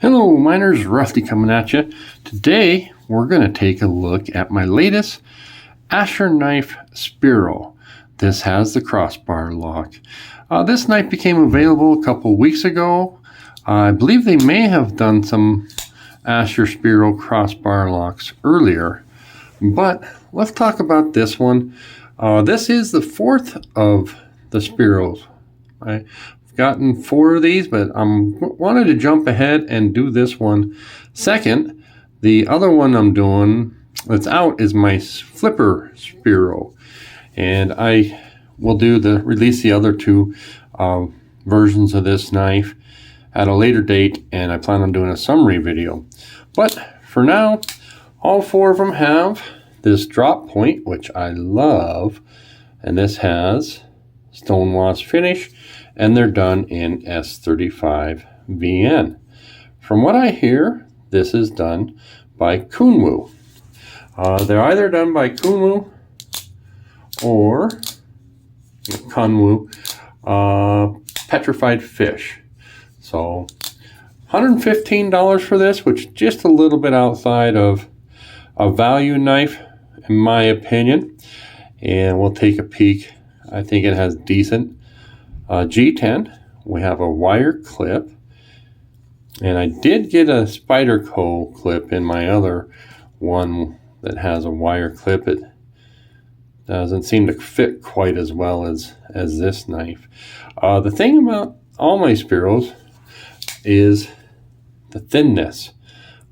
Hello miners, Rusty coming at you. Today we're going to take a look at my latest Asher knife Spiro. This has the crossbar lock. This knife became available a couple weeks ago. I believe they may have done some Asher Spiro Crossbar locks earlier, but let's talk about this one. This is the fourth of the Spiros. I've gotten 4 of these, but I wanted to jump ahead and do this one second. The other one I'm doing that's out is my flipper Spiro, and I will release the other 2 versions of this knife at a later date, and I plan on doing a summary video. But for now, all 4 of them have this drop point, which I love, and this has stonewash finish, and they're done in S35 VN. From what I hear, this is done by Kunwu. They're either done by Kunwu or Kunwu petrified fish. So $115 for this, which is just a little bit outside of a value knife in my opinion. And we'll take a peek. I think it has decent G10. We have a wire clip, and I did get a Spyderco clip in my other one that has a wire clip. It doesn't seem to fit quite as well as this knife. The thing about all my Spiros is the thinness.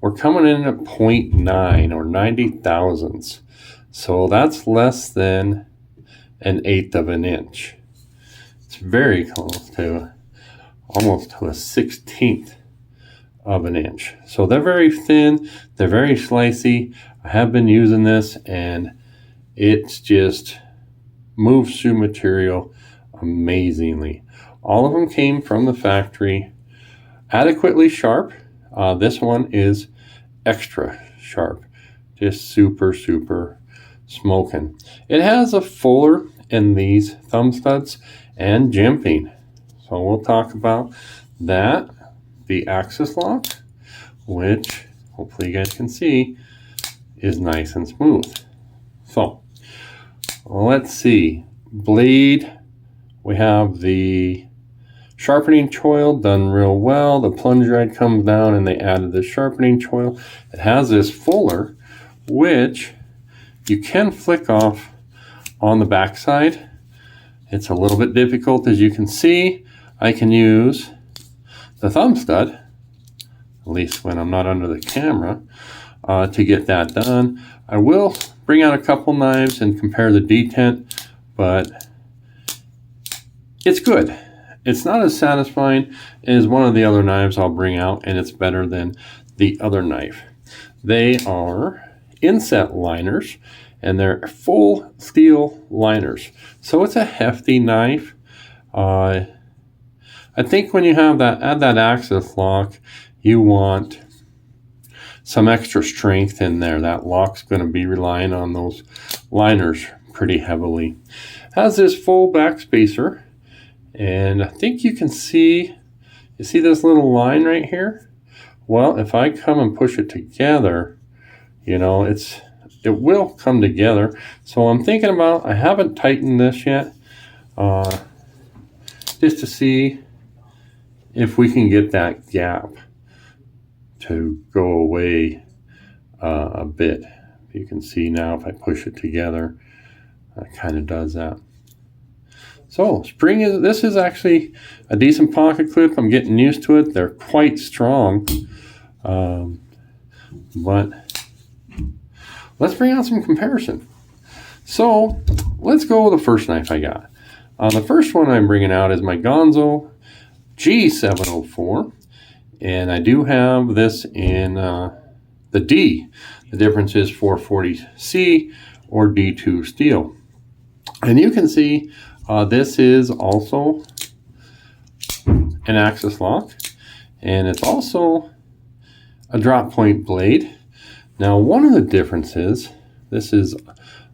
We're coming in at 0.9 or 90 thousandths, so that's less than 1/8 of an inch. It's very close to almost to a 1/16 of an inch. So they're very thin, they're very slicey. I have been using this, and it's just moves through material amazingly. All of them came from the factory, adequately sharp. This one is extra sharp, just super smoking. It has a fuller in these thumb studs and jimping, so we'll talk about that. The axis lock, which hopefully you guys can see is nice and smooth. So let's see. Blade, we have the sharpening choil done real well. The plunger head comes down and they added the sharpening choil. It has this fuller, which you can flick off on the back side. It's a little bit difficult, as you can see. I can use the thumb stud, at least when I'm not under the camera, to get that done. I will bring out a couple knives and compare the detent, but it's good. It's not as satisfying as one of the other knives I'll bring out, and it's better than the other knife. They are inset liners, and they're full steel liners. So it's a hefty knife. I think when you have add that axis lock, you want some extra strength in there. That lock's going to be relying on those liners pretty heavily. Has this full back spacer, and I think you can see, you see this little line right here? Well, if I come and push it together, you know, it will come together. So I'm thinking about, I haven't tightened this yet, just to see if we can get that gap to go away a bit. You can see now if I push it together, it kind of does that. So this is actually a decent pocket clip. I'm getting used to it. They're quite strong, but let's bring out some comparison. So let's go with the first knife I got. The first one I'm bringing out is my Ganzo G704, and I do have this in the D. The difference is 440C or D2 steel. And you can see this is also an axis lock, and it's also a drop point blade. Now, one of the differences,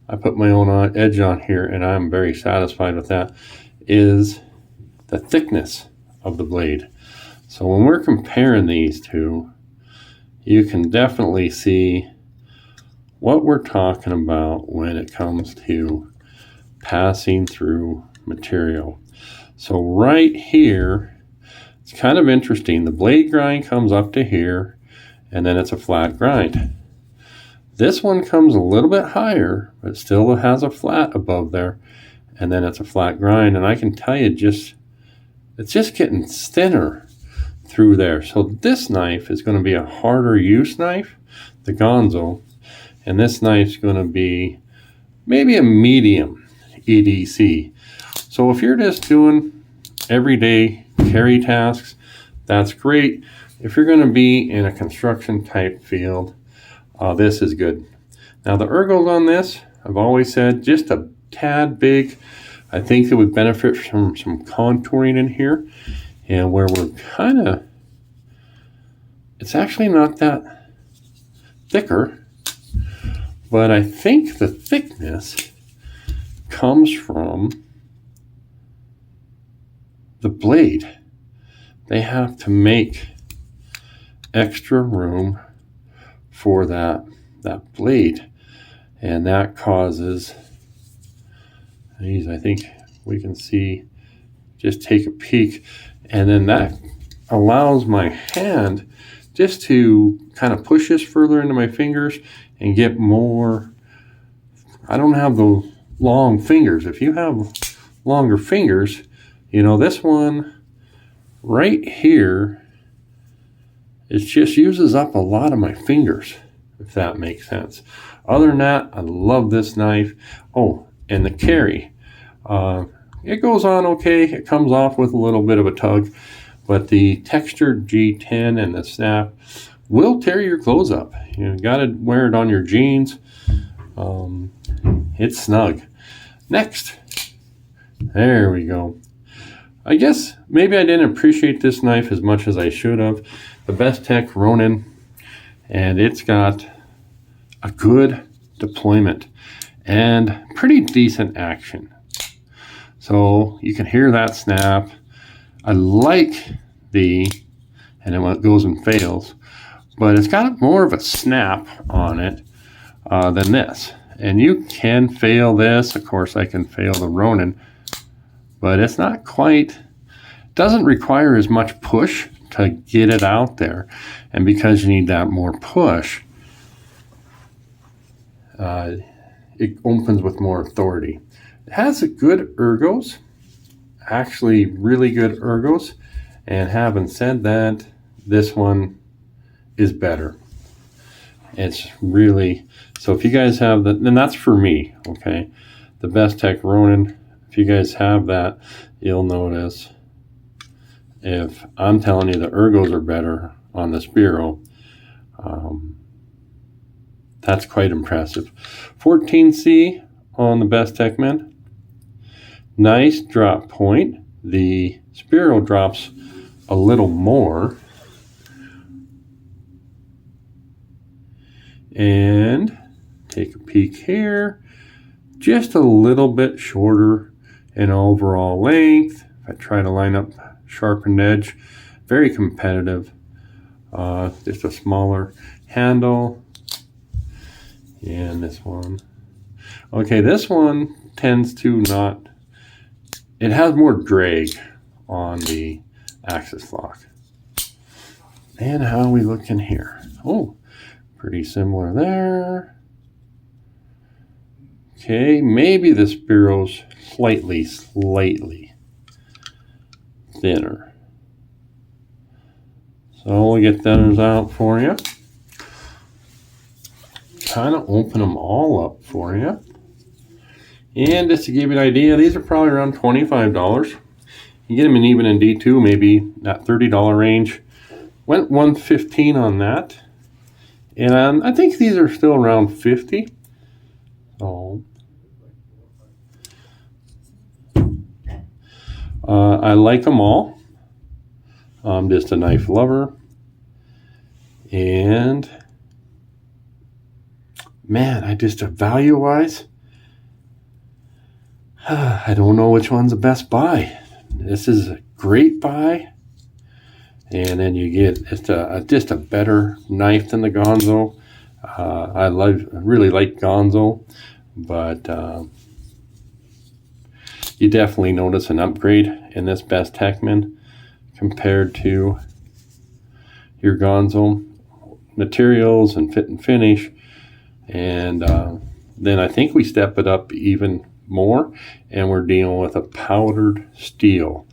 I put my own edge on here, and I'm very satisfied with that, is the thickness of the blade. So when we're comparing these two, you can definitely see what we're talking about when it comes to passing through material. So right here, it's kind of interesting. The blade grind comes up to here, and then it's a flat grind. This one comes a little bit higher, but still has a flat above there, and then it's a flat grind. And I can tell you, it's just getting thinner through there. So this knife is going to be a harder use knife, the Ganzo, and this knife's going to be maybe a medium EDC. So if you're just doing everyday carry tasks, that's great. If you're going to be in a construction type field, this is good. Now the ergos on this, I've always said, just a tad big. I think it would benefit from some contouring in here, and where we're kind of, it's actually not that thicker, but I think the thickness comes from the blade. They have to make extra room for that blade, and that causes these. I think we can see, just take a peek, and then that allows my hand just to kind of push this further into my fingers and get more. I don't have those long fingers. If you have longer fingers, you know, this one right here, it just uses up a lot of my fingers, if that makes sense. Other than that, I love this knife. Oh, and the carry. It goes on okay. It comes off with a little bit of a tug, but the textured G10 and the snap will tear your clothes up. You got to wear it on your jeans. It's snug. Next. There we go. I guess maybe I didn't appreciate this knife as much as I should have. The Bestechman Ronan, and it's got a good deployment and pretty decent action. So you can hear that snap. I like and it goes and fails, but it's got more of a snap on it than this. And you can fail this. Of course, I can fail the Ronan, but it's not quite, doesn't require as much push to get it out there. And because you need that more push, it opens with more authority. It has a good ergos, actually really good ergos. And having said that, this one is better. It's really, so if you guys have that, then that's for me, okay? The Bestechman Ronan, if you guys have that, you'll notice, if I'm telling you the ergos are better on the Spiro, that's quite impressive. 14C on the Bestechman. Nice drop point. The Spiro drops a little more. And take a peek here. Just a little bit shorter in overall length. If I try to line up sharpened edge, very competitive. Just a smaller handle. And this one. Okay, this one tends to not, it has more drag on the axis lock. And how are we looking here? Oh, pretty similar there. Okay, maybe the Spiro's slightly thinner. So we'll get those out for you. Kind of open them all up for you. And just to give you an idea, these are probably around $25. You get them in even in D2, maybe that $30 range. Went $115 on that. And I think these are still around $50. So I like them all. I'm just a knife lover. And man, I just, value-wise, I don't know which one's the best buy. This is a great buy. and then you get just a better knife than the Ganzo. I really like Ganzo, but you definitely notice an upgrade in this Bestechman compared to your Ganzo. Materials and fit and finish, and then I think we step it up even more, and we're dealing with a powdered steel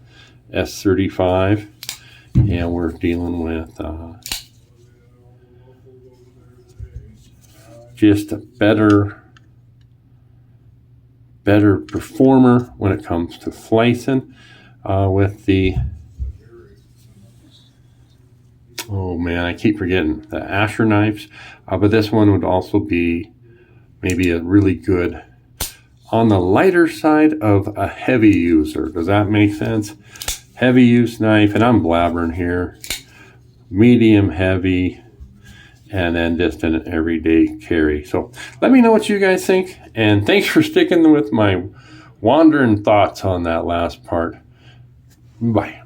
S35, and we're dealing with just a better performer when it comes to slicing with the, oh man, I keep forgetting, the Asher knives. But this one would also be maybe a really good on the lighter side of a heavy user. Does that make sense? Heavy use knife, and I'm blabbering here. Medium, heavy, and then just an everyday carry. So let me know what you guys think, and thanks for sticking with my wandering thoughts on that last part. Bye.